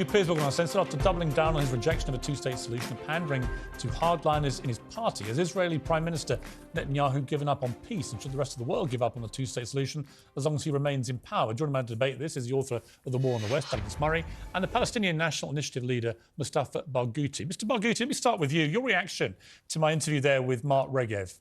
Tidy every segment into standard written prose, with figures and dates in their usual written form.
Appears on censored after doubling down on his rejection of a two-state solution and pandering to hardliners in his party. Has Israeli Prime Minister Netanyahu given up on peace, and should the rest of the world give up on the two-state solution as long as he remains in power? Joining me to debate this is the author of The War on the West, Douglas Murray, and the Palestinian National Initiative leader, Mustafa Barghouti. Mr. Barghouti, let me start with you. Your reaction to my interview there with Mark Regev.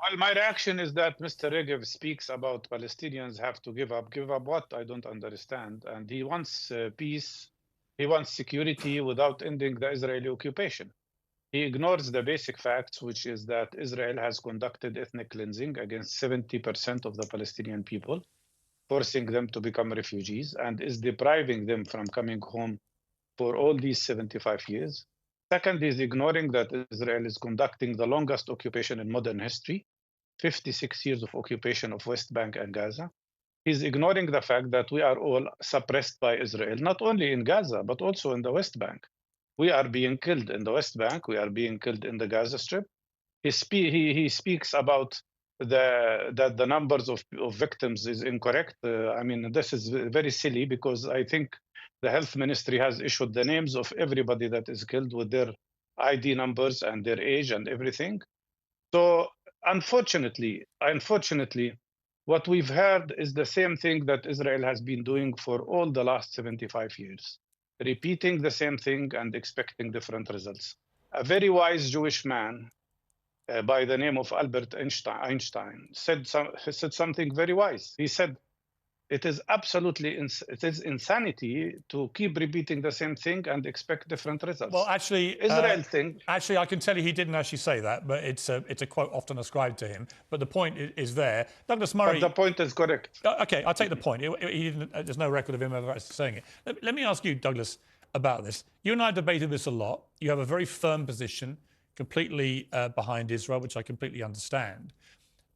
Well, my reaction is that Mr. Regev speaks about Palestinians have to give up. Give up what? I don't understand. And he wants peace. He wants security without ending the Israeli occupation. He ignores the basic facts, which is that Israel has conducted ethnic cleansing against 70% of the Palestinian people, forcing them to become refugees, and is depriving them from coming home for all these 75 years. Second, is ignoring that Israel is conducting the longest occupation in modern history, 56 years of occupation of West Bank and Gaza. He's ignoring the fact that we are all suppressed by Israel, not only in Gaza, but also in the West Bank. We are being killed in the West Bank. We are being killed in the Gaza Strip. He speaks about that the numbers of victims is incorrect. I mean, this is very silly because I think the health ministry has issued the names of everybody that is killed with their ID numbers and their age and everything. So unfortunately, what we've heard is the same thing that Israel has been doing for all the last 75 years, repeating the same thing and expecting different results. A very wise Jewish man by the name of Albert Einstein said something very wise. He said, it is insanity to keep repeating the same thing and expect different results. Well, actually, Actually, I can tell you he didn't actually say that, but it's a quote often ascribed to him. But the point is there. Douglas Murray. But the point is correct. Okay, I'll take the point. There's no record of him ever actually saying it. Let me ask you, Douglas, about this. You and I debated this a lot. You have a very firm position, completely behind Israel, which I completely understand.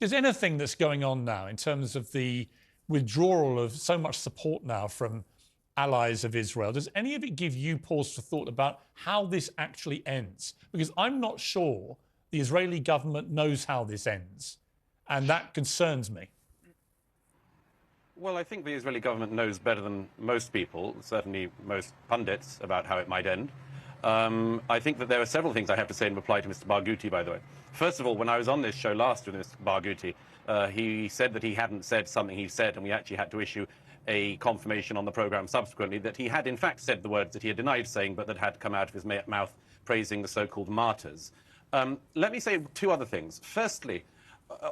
Is anything that's going on now in terms of the withdrawal of so much support now from allies of Israel, does any of it give you pause for thought about how this actually ends? Because I'm not sure the Israeli government knows how this ends, and that concerns me. Well, I think the Israeli government knows better than most people, certainly most pundits, about how it might end. I think that there are several things I have to say in reply to Mr. Barghouti, by the way. First of all, when I was on this show last with Mr. Barghouti, he said that he hadn't said something he said, and we actually had to issue a confirmation on the programme subsequently that he had in fact said the words that he had denied saying, but that had come out of his mouth praising the so-called martyrs. Let me say two other things. Firstly,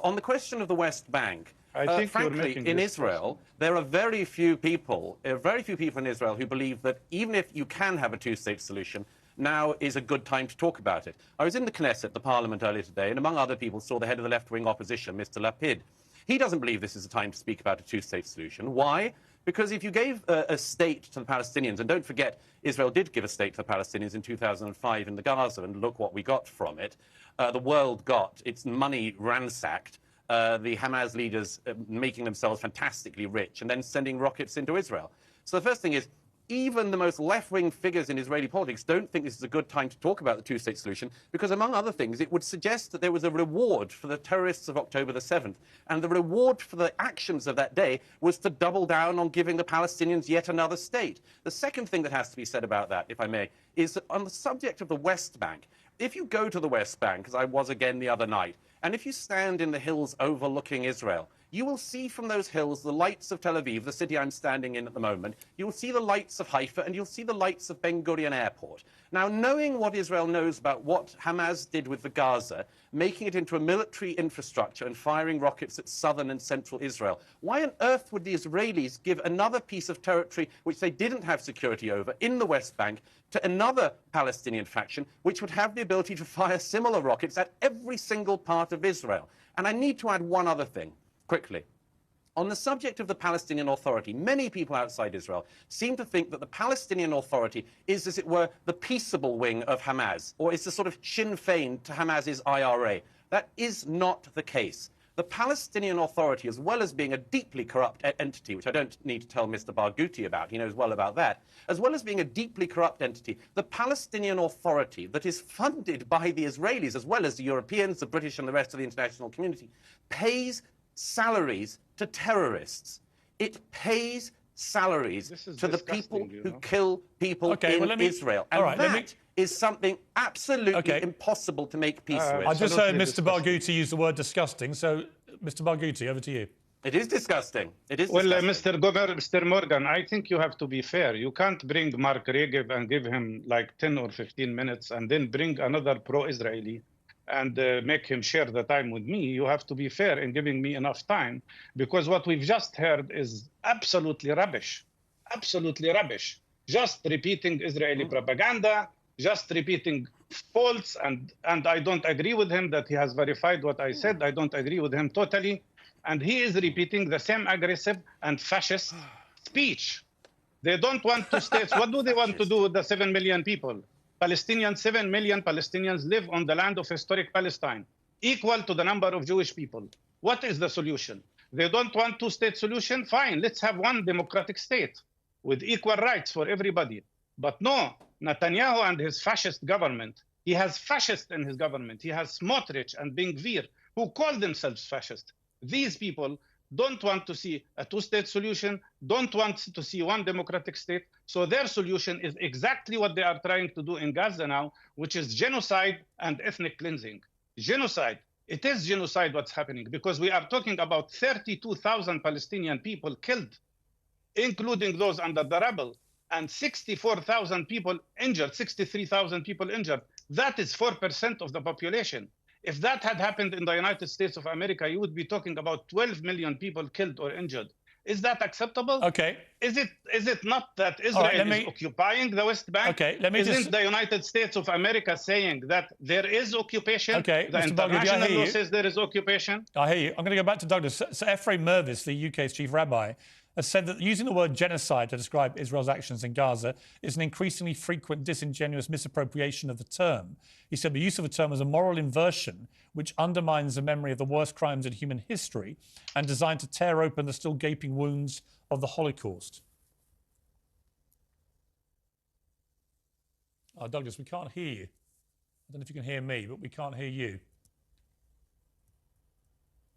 on the question of the West Bank, frankly, in Israel, there are very few people in Israel who believe that even if you can have a two-state solution, now is a good time to talk about it. I was in the Knesset, the parliament, earlier today, and among other people saw the head of the left-wing opposition, Mr. Lapid. He doesn't believe this is a time to speak about a two-state solution. Why? Because if you gave a state to the Palestinians, and don't forget, Israel did give a state to the Palestinians in 2005 in the Gaza, and look what we got from it. The world got its money ransacked, the Hamas leaders making themselves fantastically rich, and then sending rockets into Israel. So the first thing is, even the most left-wing figures in Israeli politics don't think this is a good time to talk about the two-state solution because, among other things, it would suggest that there was a reward for the terrorists of October the 7th. And the reward for the actions of that day was to double down on giving the Palestinians yet another state. The second thing that has to be said about that, if I may, is that on the subject of the West Bank, if you go to the West Bank, as I was again the other night, and if you stand in the hills overlooking Israel, you will see from those hills the lights of Tel Aviv, the city I'm standing in at the moment. You will see the lights of Haifa, and you'll see the lights of Ben Gurion Airport. Now, knowing what Israel knows about what Hamas did with the Gaza, making it into a military infrastructure and firing rockets at southern and central Israel, why on earth would the Israelis give another piece of territory which they didn't have security over in the West Bank to another Palestinian faction which would have the ability to fire similar rockets at every single part of Israel? And I need to add one other thing. Quickly. On the subject of the Palestinian Authority, many people outside Israel seem to think that the Palestinian Authority is, as it were, the peaceable wing of Hamas, or is the sort of Sinn Féin to Hamas's IRA. That is not the case. The Palestinian Authority, as well as being a deeply corrupt entity, which I don't need to tell Mr. Barghouti about, he knows well about that, as well as being a deeply corrupt entity, the Palestinian Authority that is funded by the Israelis, as well as the Europeans, the British and the rest of the international community, pays salaries to terrorists. It pays salaries This is to the people disgusting, you who know. kill people Okay, in well, let me- Israel. all And right, let me- that is something absolutely Okay. impossible to make peace with. I just heard Absolutely Mr. disgusting. Barghouti use the word disgusting. So, Mr. Barghouti, over to you. It is disgusting. It is Well, disgusting. Mr. Morgan, I think you have to be fair. You can't bring Mark Regev and give him like 10 or 15 minutes and then bring another pro-Israeli and make him share the time with me. You have to be fair in giving me enough time, because what we've just heard is absolutely rubbish. Absolutely rubbish. Just repeating Israeli propaganda, just repeating faults, and I don't agree with him that he has verified what I said. I don't agree with him totally. And he is repeating the same aggressive and fascist speech. They don't want two states. What do they want to do with the 7 million people? 7 million Palestinians live on the land of historic Palestine, equal to the number of Jewish people. What is the solution? They don't want two-state solution? Fine, let's have one democratic state with equal rights for everybody. But no, Netanyahu and his fascist government, he has fascists in his government. He has Smotrich and Ben-Gvir, who call themselves fascist. These people don't want to see a two-state solution, don't want to see one democratic state. So their solution is exactly what they are trying to do in Gaza now, which is genocide and ethnic cleansing. Genocide. It is genocide what's happening, because we are talking about 32,000 Palestinian people killed, including those under the rubble, and 64,000 people injured, 63,000 people injured. That is 4% of the population. If that had happened in the United States of America, you would be talking about 12 million people killed or injured. Is that acceptable? Okay. Is it not that Israel is occupying the West Bank? Okay, let me Isn't the United States of America saying that there is occupation? Okay, The Mr. international Barghouti, law says there is occupation. I hear you. I'm going to go back to Douglas. So Ephraim Mervis, the UK's chief rabbi, has said that using the word genocide to describe Israel's actions in Gaza is an increasingly frequent, disingenuous misappropriation of the term. He said the use of the term is a moral inversion which undermines the memory of the worst crimes in human history and designed to tear open the still gaping wounds of the Holocaust. Oh, Douglas, we can't hear you. I don't know if you can hear me, but we can't hear you.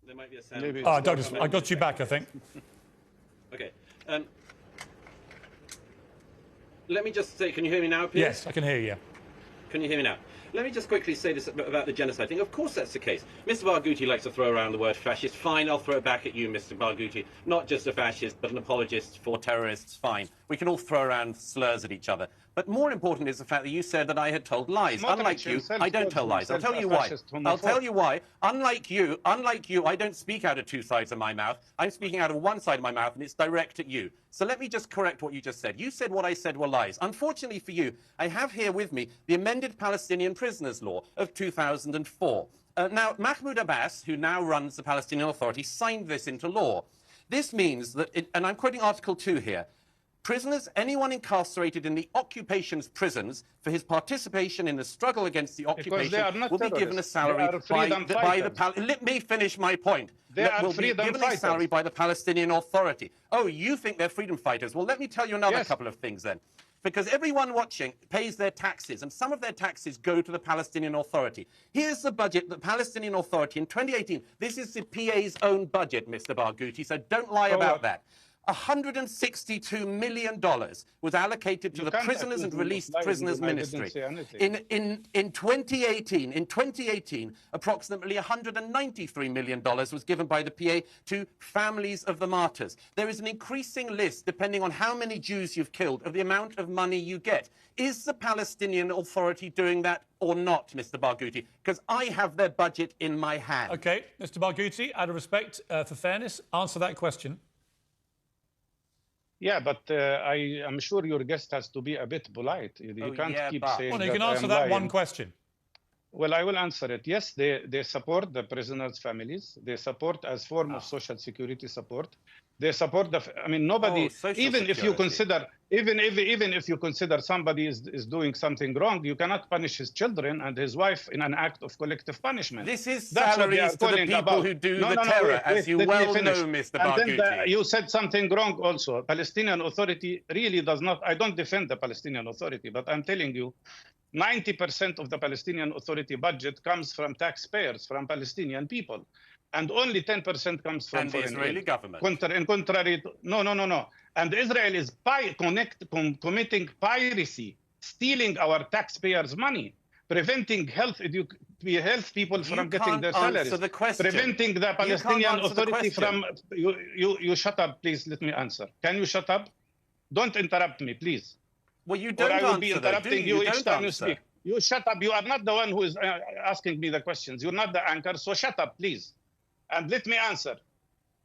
There might be a sound. Maybe. Oh, Douglas, I got you back, I think. Okay. Let me just say, can you hear me now, please? Yes, I can hear you. Can you hear me now? Let me just quickly say this about the genocide thing. Of course that's the case. Mr. Barghouti likes to throw around the word fascist. Fine, I'll throw it back at you, Mr. Barghouti. Not just a fascist, but an apologist for terrorists. Fine. We can all throw around slurs at each other. But more important is the fact that you said that I had told lies. Unlike you, I don't tell lies. I'll tell you why. I'll tell you why. Unlike you, I don't speak out of two sides of my mouth. I'm speaking out of one side of my mouth, and it's direct at you. So let me just correct what you just said. You said what I said were lies. Unfortunately for you, I have here with me the amended Palestinian Prisoners Law of 2004. Now, Mahmoud Abbas, who now runs the Palestinian Authority, signed this into law. This means that, and I'm quoting Article 2 here, prisoners, anyone incarcerated in the occupation's prisons for his participation in the struggle against the occupation will be given a salary let me finish my point. Will be given a salary by the Palestinian Authority. Oh, you think they're freedom fighters? Well, let me tell you another couple of things then. Because everyone watching pays their taxes, and some of their taxes go to the Palestinian Authority. Here's the budget, the Palestinian Authority in 2018. This is the PA's own budget, Mr. Barghouti, so don't lie about that. $162 million was allocated to the Prisoners and Released Prisoners Ministry. In 2018, approximately $193 million was given by the PA to families of the martyrs. There is an increasing list, depending on how many Jews you've killed, of the amount of money you get. Is the Palestinian Authority doing that or not, Mr. Barghouti? Because I have their budget in my hand. OK, Mr. Barghouti, out of respect for fairness, answer that question. Yeah, but I am sure your guest has to be a bit polite. You can't keep saying well, you can answer that one question. Well, I will answer it. Yes, they support the prisoners' families. They support as form of social security support. They support nobody. Even if you consider, even if you consider somebody is doing something wrong, you cannot punish his children and his wife in an act of collective punishment. This is salaries to the people who do the terror, as you well know, Mr. Barghouti. And then you said something wrong also. Palestinian Authority really does not. I don't defend the Palestinian Authority, but I'm telling you, 90% of the Palestinian Authority budget comes from taxpayers, from Palestinian people. and only 10% comes from And the foreign Israeli aid. government. In contrary to, no. And Israel is committing piracy, stealing our taxpayers' money, preventing health people from getting their salaries, answer the question. preventing the Palestinian Authority from. You shut up, please. Let me answer. Can you shut up? Don't interrupt me, please. Well, you Or don't I will be answer, though, do interrupting you? you You each don't time you answer. speak. You shut up. You are not the one who is asking me the questions. You're not the anchor, so shut up, please. And let me answer.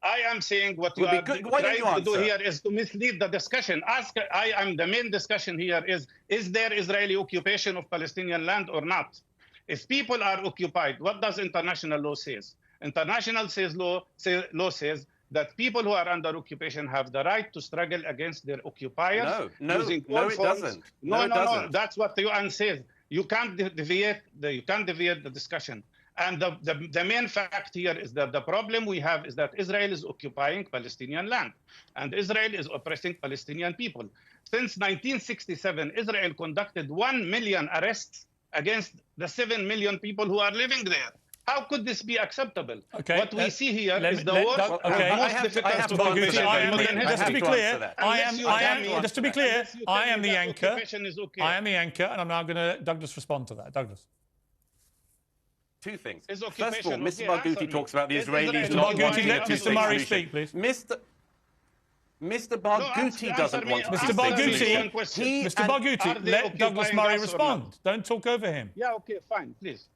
I am saying what you are trying to do here is to mislead the discussion. The main discussion here is there Israeli occupation of Palestinian land or not? If people are occupied, what does international law say? International law says that people who are under occupation have the right to struggle against their occupiers using all forms. No, that's what the UN says. You can't deviate the discussion. And the main fact here is that the problem we have is that Israel is occupying Palestinian land, and Israel is oppressing Palestinian people. Since 1967, Israel conducted 1 million arrests against the 7 million people who are living there. How could this be acceptable? Okay, what we see here is the worst and most difficult occupation in modern history. Just to be clear, I am the anchor. Okay. I am the anchor, and I'm now going to Douglas respond to that. Douglas. Two things. First of all, Mr. Barghouti talks about the Israelis Mr. Barghouti, let Mr. Murray speak, please. Mr. Barghouti doesn't want to. Mr. Barghouti, let Douglas Murray respond. Don't talk over him. Yeah, okay, fine, please.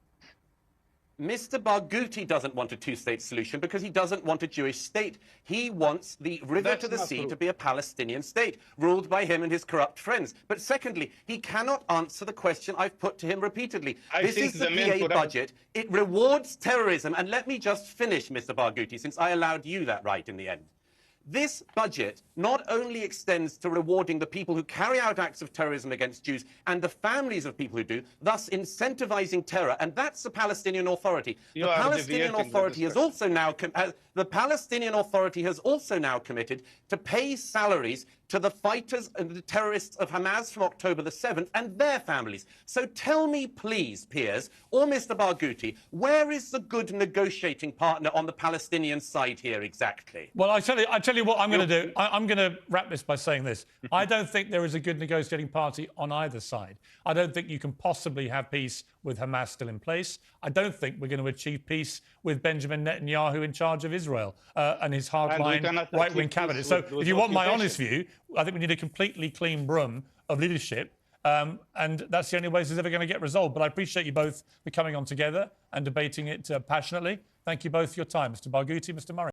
Mr. Barghouti doesn't want a two-state solution because he doesn't want a Jewish state. He wants the river to the sea to be a Palestinian state, ruled by him and his corrupt friends. But secondly, he cannot answer the question I've put to him repeatedly. This is the PA budget. It rewards terrorism. And let me just finish, Mr. Barghouti, since I allowed you that right in the end. This budget not only extends to rewarding the people who carry out acts of terrorism against Jews and the families of people who do, thus incentivizing terror, and that's the Palestinian Authority. The Palestinian Authority has also now committed to pay salaries to the fighters and the terrorists of Hamas from October the 7th and their families. So tell me, please, Piers, or Mr. Barghouti, where is the good negotiating partner on the Palestinian side here exactly? Well, I tell you what I'm going to do. I'm going to wrap this by saying this. I don't think there is a good negotiating party on either side. I don't think you can possibly have peace with Hamas still in place. I don't think we're going to achieve peace with Benjamin Netanyahu in charge of Israel and his hardline right-wing cabinet. So if you want my honest view, I think we need a completely clean broom of leadership. And that's the only way this is ever going to get resolved. But I appreciate you both for coming on together and debating it passionately. Thank you both for your time. Mr. Barghouti, Mr. Murray.